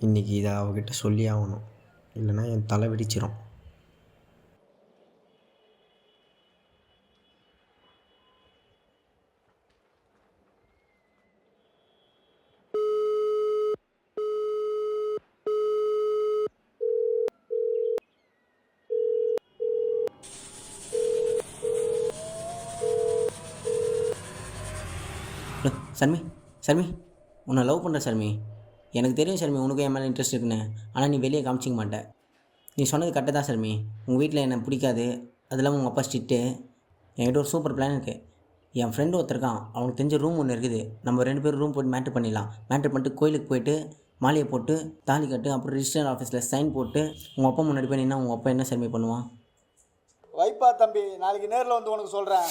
இன்றைக்கி இதை அவகிட்ட சொல்லி ஆகணும், இல்லைன்னா என் தலை வெடிச்சிடும். ஹலோ சர்மி, சர்மி, உன்னை லவ் பண்ணுற சர்மி. எனக்கு தெரியும் சர்மி உனக்கு என் மேலே இன்ட்ரெஸ்ட் இருக்குன்னு. ஆனால் நீ வெளியே காமிச்சிக்க மாட்டேன். நீ சொன்னது கரெக்டு தான் சர்மி. உங்கள் வீட்டில் என்னை பிடிக்காது, அது இல்லாமல் உங்கள் அப்பா ஸ்ட்ரிக்ட்டு. என்கிட்ட ஒரு சூப்பர் பிளான் இருக்குது. என் ஃப்ரெண்டு ஒருத்தருக்கான், அவனுக்கு தெரிஞ்ச ரூம் ஒன்று இருக்குது. நம்ம 2 பேரும் ரூம் போட்டு மேட்ரு பண்ணிடலாம். மேட்ரு பண்ணிட்டு கோயிலுக்கு போயிட்டு மாலையை போட்டு தாலி கட்டு, அப்புறம் ரிஜிஸ்டர் ஆஃபீஸில் சைன் போட்டு உங்கள் அப்பா முன்னாடி போய் நின்னா உங்கள் அப்பா என்ன சர்மி பண்ணுவான்? வைப்பா தம்பி, நாளைக்கு நேரில் வந்து உனக்கு சொல்கிறேன்.